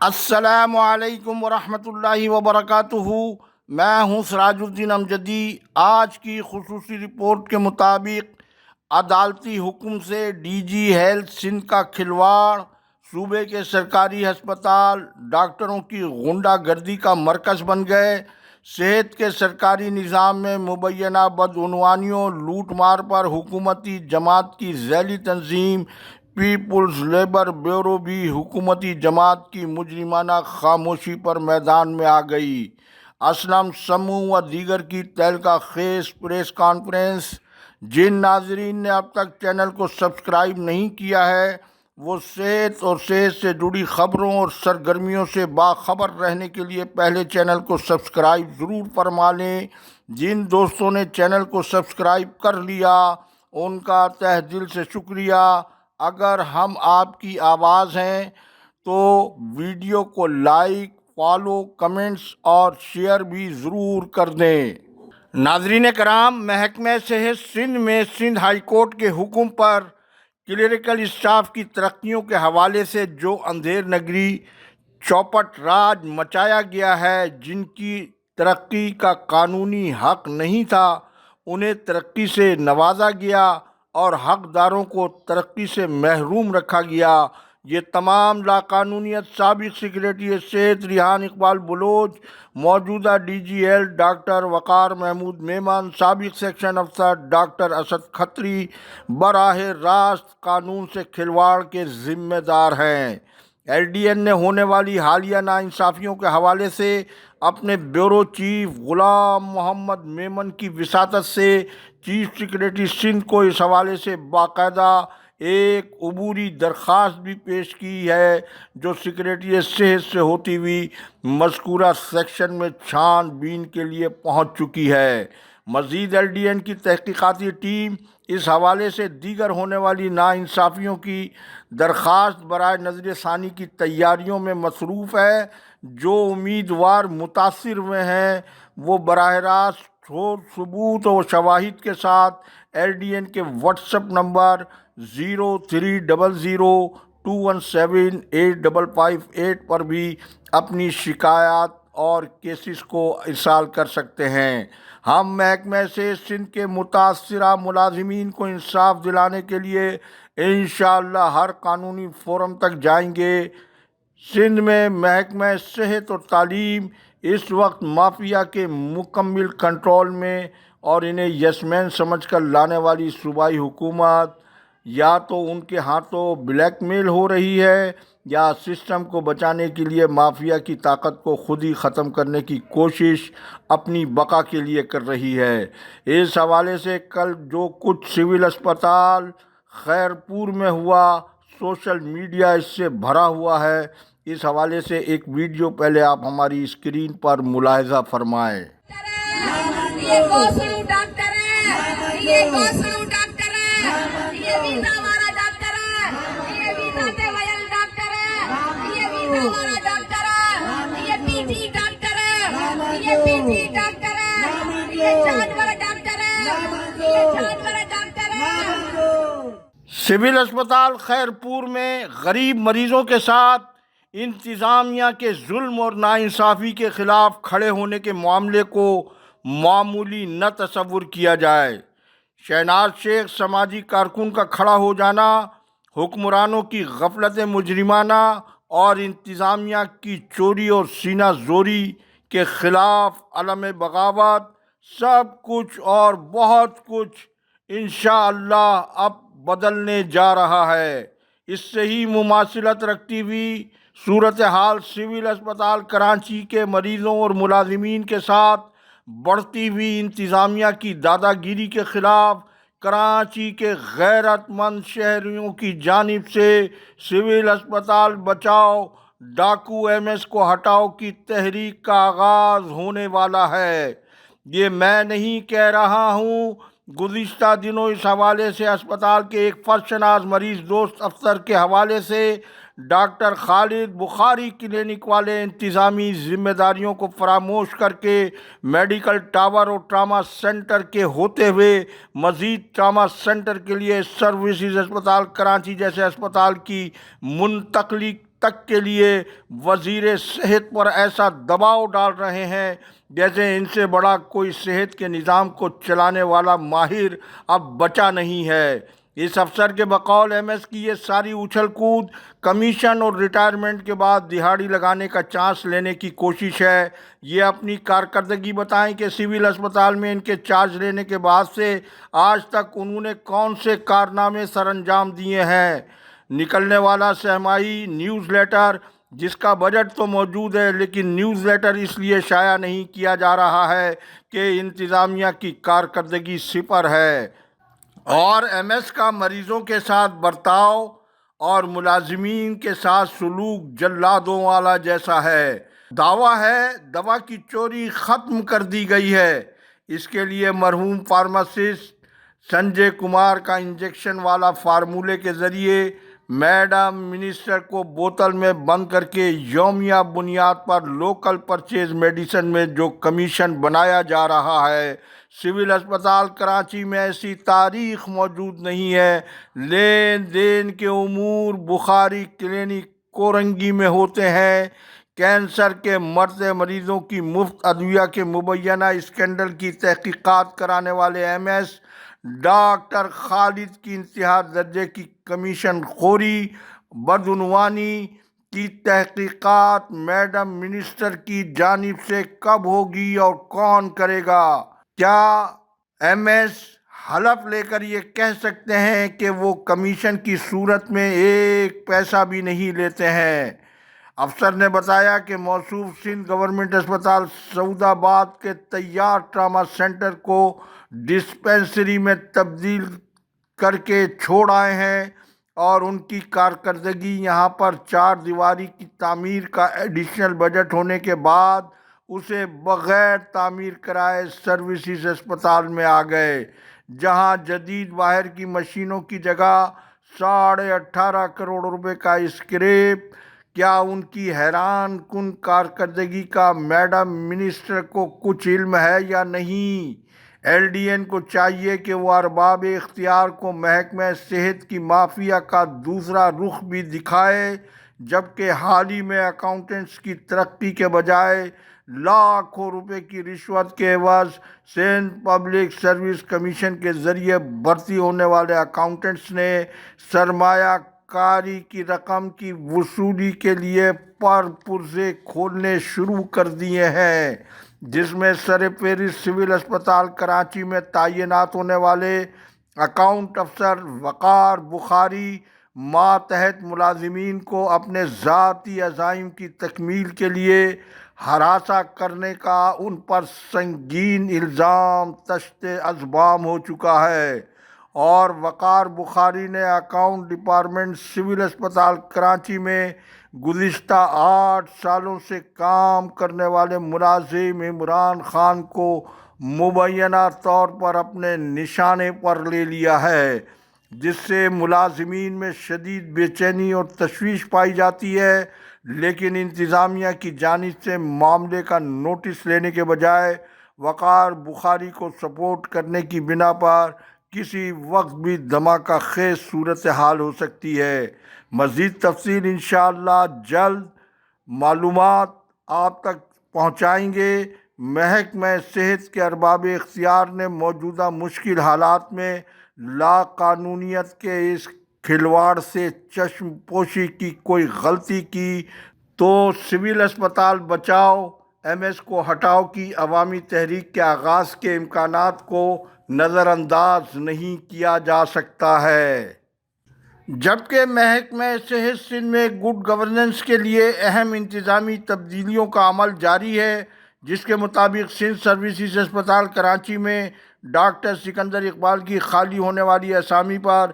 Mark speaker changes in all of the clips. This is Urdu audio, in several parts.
Speaker 1: السلام علیکم ورحمۃ اللہ وبرکاتہ۔ میں ہوں سراج الدین امجدی۔ آج کی خصوصی رپورٹ کے مطابق عدالتی حکم سے ڈی جی ہیلتھ سندھ کا کھلواڑ، صوبے کے سرکاری ہسپتال ڈاکٹروں کی غنڈہ گردی کا مرکز بن گئے۔ صحت کے سرکاری نظام میں مبینہ بدعنوانیوں، لوٹ مار پر حکومتی جماعت کی ذیلی تنظیم پیپلز لیبر بیورو بھی حکومتی جماعت کی مجرمانہ خاموشی پر میدان میں آ گئی۔ اسلم سموں و دیگر کی تہلکہ خیز پریس کانفرنس۔ جن ناظرین نے اب تک چینل کو سبسکرائب نہیں کیا ہے وہ صحت اور صحت سے جڑی خبروں اور سرگرمیوں سے باخبر رہنے کے لیے پہلے چینل کو سبسکرائب ضرور فرما لیں۔ جن دوستوں نے چینل کو سبسکرائب کر لیا ان کا تہ دل سے شکریہ۔ اگر ہم آپ کی آواز ہیں تو ویڈیو کو لائک، فالو، کمنٹس اور شیئر بھی ضرور کر دیں۔ ناظرین کرام، محکمہ صحت سندھ میں سندھ ہائی کورٹ کے حکم پر کلریکل اسٹاف کی ترقیوں کے حوالے سے جو اندھیر نگری چوپٹ راج مچایا گیا ہے، جن کی ترقی کا قانونی حق نہیں تھا انہیں ترقی سے نوازا گیا اور حقداروں کو ترقی سے محروم رکھا گیا۔ یہ تمام لاقانونیت سابق سیکریٹری صحت ریحان اقبال بلوچ، موجودہ ڈی جی ایل ڈاکٹر وقار محمود میمن، سابق سیکشن افسر ڈاکٹر اسد کھتری براہ راست قانون سے کھلواڑ کے ذمہ دار ہیں۔ ایل ڈی این نے ہونے والی حالیہ ناانصافیوں کے حوالے سے اپنے بیورو چیف غلام محمد میمن کی وساطت سے چیف سیکریٹری سندھ کو اس حوالے سے باقاعدہ ایک عبوری درخواست بھی پیش کی ہے، جو سیکریٹری صحت سے ہوتی ہوئی مذکورہ سیکشن میں چھان بین کے لیے پہنچ چکی ہے۔ مزید ایل ڈی این کی تحقیقاتی ٹیم اس حوالے سے دیگر ہونے والی ناانصافیوں کی درخواست برائے نظر ثانی کی تیاریوں میں مصروف ہے۔ جو امیدوار متاثر ہوئے ہیں وہ براہ راست ٹھوس ثبوت و شواہد کے ساتھ ایل ڈی این کے واٹس ایپ نمبر 030021785558 پر بھی اپنی شکایات اور کیسز کو ارسال کر سکتے ہیں۔ ہم محکمہ صحت سندھ کے متاثرہ ملازمین کو انصاف دلانے کے لیے انشاءاللہ ہر قانونی فورم تک جائیں گے۔ سندھ میں محکمہ صحت اور تعلیم اس وقت مافیا کے مکمل کنٹرول میں اور انہیں یس مین سمجھ کر لانے والی صوبائی حکومت یا تو ان کے ہاتھوں بلیک میل ہو رہی ہے یا سسٹم کو بچانے کے لیے مافیا کی طاقت کو خود ہی ختم کرنے کی کوشش اپنی بقا کے لیے کر رہی ہے۔ اس حوالے سے کل جو کچھ سول اسپتال خیرپور میں ہوا، سوشل میڈیا اس سے بھرا ہوا ہے۔ اس حوالے سے ایک ویڈیو پہلے آپ ہماری اسکرین پر ملاحظہ فرمائیں۔
Speaker 2: یہ کوسڑو ڈاکٹر ہے، یہ کوسڑو ڈاکٹر ہے، یہ ویزا والا ڈاکٹر ہے، یہ ویزا تے ویل ڈاکٹر ہے، یہ ویزا والا ڈاکٹر ہے، یہ پی جی ڈاکٹر ہے، یہ پی جی ڈاکٹر ہے، یہ جانور ڈاکٹر ہے، یہ جانور ڈاکٹر ہے۔
Speaker 1: سول اسپتال خیرپور میں غریب مریضوں کے ساتھ انتظامیہ کے ظلم اور ناانصافی کے خلاف کھڑے ہونے کے معاملے کو معمولی نہ تصور کیا جائے۔ شہناز شیخ سماجی کارکن کا کھڑا ہو جانا، حکمرانوں کی غفلت مجرمانہ اور انتظامیہ کی چوری اور سینہ زوری کے خلاف علم بغاوت، سب کچھ اور بہت کچھ انشاءاللہ اب بدلنے جا رہا ہے۔ اس سے ہی مماثلت رکھتی ہوئی صورتحال سول اسپتال کراچی کے مریضوں اور ملازمین کے ساتھ بڑھتی ہوئی انتظامیہ کی دادا گیری کے خلاف کراچی کے غیرت مند شہریوں کی جانب سے سول اسپتال بچاؤ، ڈاکو ایم ایس کو ہٹاؤ کی تحریک کا آغاز ہونے والا ہے۔ یہ میں نہیں کہہ رہا ہوں۔ گزشتہ دنوں اس حوالے سے اسپتال کے ایک فرشناس مریض دوست افسر کے حوالے سے ڈاکٹر خالد بخاری کلینک والے انتظامی ذمہ داریوں کو فراموش کر کے میڈیکل ٹاور اور ٹراما سینٹر کے ہوتے ہوئے مزید ٹراما سینٹر کے لیے سروسز اسپتال کراچی جیسے اسپتال کی منتقلی تک کے لیے وزیر صحت پر ایسا دباؤ ڈال رہے ہیں جیسے ان سے بڑا کوئی صحت کے نظام کو چلانے والا ماہر اب بچا نہیں ہے۔ اس افسر کے بقول ایم ایس کی یہ ساری اچھل کود کمیشن اور ریٹائرمنٹ کے بعد دہاڑی لگانے کا چانس لینے کی کوشش ہے۔ یہ اپنی کارکردگی بتائیں کہ سول اسپتال میں ان کے چارج لینے کے بعد سے آج تک انہوں نے کون سے کارنامے سر انجام دیے ہیں۔ نکلنے والا سہمائی نیوز لیٹر جس کا بجٹ تو موجود ہے لیکن نیوز لیٹر اس لیے شائع نہیں کیا جا رہا ہے کہ انتظامیہ کی کارکردگی صفر ہے اور ایم ایس کا مریضوں کے ساتھ برتاؤ اور ملازمین کے ساتھ سلوک جلادوں والا جیسا ہے۔ دعویٰ ہے دوا کی چوری ختم کر دی گئی ہے۔ اس کے لیے مرحوم فارماسسٹ سنجے کمار کا انجیکشن والا فارمولے کے ذریعے میڈم منسٹر کو بوتل میں بند کر کے یومیہ بنیاد پر لوکل پرچیز میڈیسن میں جو کمیشن بنایا جا رہا ہے، سول اسپتال کراچی میں ایسی تاریخ موجود نہیں ہے۔ لین دین کے امور بخاری کلینک کورنگی میں ہوتے ہیں۔ کینسر کے مرتے مریضوں کی مفت ادویہ کے مبینہ اسکینڈل کی تحقیقات کرانے والے ایم ایس ڈاکٹر خالد کی انتہا درجے کی کمیشن خوری بدعنوانی کی تحقیقات میڈم منسٹر کی جانب سے کب ہوگی اور کون کرے گا؟ کیا ایم ایس حلف لے کر یہ کہہ سکتے ہیں کہ وہ کمیشن کی صورت میں ایک پیسہ بھی نہیں لیتے ہیں؟ افسر نے بتایا کہ موصوف سندھ گورنمنٹ اسپتال سعود آباد کے تیار ٹراما سینٹر کو ڈسپنسری میں تبدیل کر کے چھوڑ آئے ہیں اور ان کی کارکردگی یہاں پر چار دیواری کی تعمیر کا ایڈیشنل بجٹ ہونے کے بعد اسے بغیر تعمیر کرائے سروسز اسپتال میں آ گئے، جہاں جدید باہر کی مشینوں کی جگہ 18.5 کروڑ روپے کا اسکریپ۔ کیا ان کی حیران کن کارکردگی کا میڈم منسٹر کو کچھ علم ہے یا نہیں؟ ایل ڈی این کو چاہیے کہ وہ ارباب اختیار کو محکمہ صحت کی مافیا کا دوسرا رخ بھی دکھائے، جبکہ حال ہی میں اکاؤنٹنٹس کی ترقی کے بجائے لاکھوں روپے کی رشوت کے عوض سندھ پبلک سروس کمیشن کے ذریعے بھرتی ہونے والے اکاؤنٹنٹس نے سرمایہ کاری کی رقم کی وصولی کے لیے پرزے کھولنے شروع کر دیے ہیں، جس میں سر فہرست سول اسپتال کراچی میں تعینات ہونے والے اکاؤنٹ افسر وقار بخاری ماتحت ملازمین کو اپنے ذاتی عزائم کی تکمیل کے لیے ہراساں کرنے کا ان پر سنگین الزام تشت اذبام ہو چکا ہے، اور وقار بخاری نے اکاؤنٹ ڈپارٹمنٹ سول اسپتال کراچی میں گزشتہ 8 سالوں سے کام کرنے والے ملازم عمران خان کو مبینہ طور پر اپنے نشانے پر لے لیا ہے، جس سے ملازمین میں شدید بے چینی اور تشویش پائی جاتی ہے، لیکن انتظامیہ کی جانب سے معاملے کا نوٹس لینے کے بجائے وقار بخاری کو سپورٹ کرنے کی بنا پر کسی وقت بھی دھماکہ خیز صورتحال ہو سکتی ہے۔ مزید تفصیل انشاءاللہ جلد معلومات آپ تک پہنچائیں گے۔ محکمہ صحت کے ارباب اختیار نے موجودہ مشکل حالات میں لا قانونیت کے اس کھلواڑ سے چشم پوشی کی کوئی غلطی کی تو سول اسپتال بچاؤ ایم ایس کو ہٹاؤ کی عوامی تحریک کے آغاز کے امکانات کو نظر انداز نہیں کیا جا سکتا ہے۔ جبکہ محکمہ صحت سندھ میں گڈ گورننس کے لیے اہم انتظامی تبدیلیوں کا عمل جاری ہے، جس کے مطابق سندھ سروسز اسپتال کراچی میں ڈاکٹر سکندر اقبال کی خالی ہونے والی اسامی پر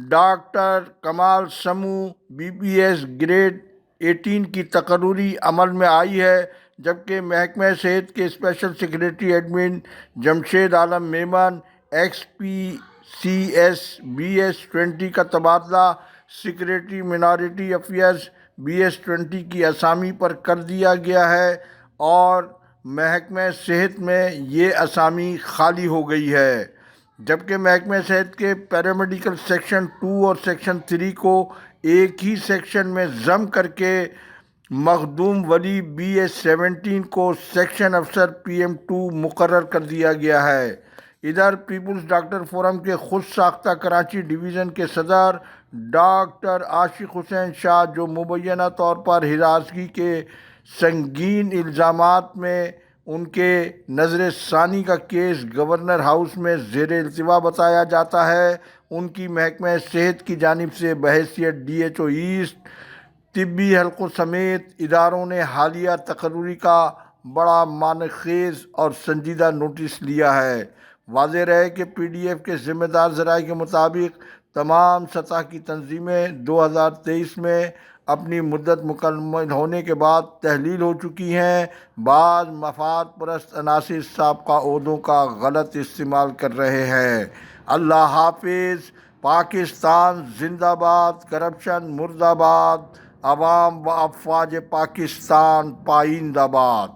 Speaker 1: ڈاکٹر کمال سمو بی پی ایس گریڈ 18 کی تقرری عمل میں آئی ہے، جبکہ محکمہ صحت کے اسپیشل سیکریٹری ایڈمن جمشید عالم میمن ایکس پی سی ایس بی ایس 20 کا تبادلہ secretary minority affairs B S 20 کی اسامی پر کر دیا گیا ہے اور محکمہ صحت میں یہ اسامی خالی ہو گئی ہے، جبکہ محکمہ صحت کے پیرامیڈیکل سیکشن 2 اور سیکشن 3 کو ایک ہی سیکشن میں ضم کر کے مخدوم ولی BS-17 کو سیکشن افسر PM2 مقرر کر دیا گیا ہے۔ ادھر پیپلز ڈاکٹر فورم کے خود ساختہ کراچی ڈویژن کے صدر ڈاکٹر عاشق حسین شاہ، جو مبینہ طور پر ہراسگی کے سنگین الزامات میں ان کے نظر ثانی کا کیس گورنر ہاؤس میں زیر التوا بتایا جاتا ہے، ان کی محکمہ صحت کی جانب سے بحیثیت DHO ایسٹ طبی حلقوں سمیت اداروں نے حالیہ تقرری کا بڑا معنی خیز اور سنجیدہ نوٹس لیا ہے۔ واضح رہے کہ PDF کے ذمہ دار ذرائع کے مطابق تمام سطح کی تنظیمیں 2023 میں اپنی مدت مکمل ہونے کے بعد تحلیل ہو چکی ہیں۔ بعض مفاد پرست عناصر سابقہ عہدوں کا غلط استعمال کر رہے ہیں۔ اللہ حافظ۔ پاکستان زندہ باد، کرپشن مردہ باد، عوام و افواج پاکستان پائندہ باد۔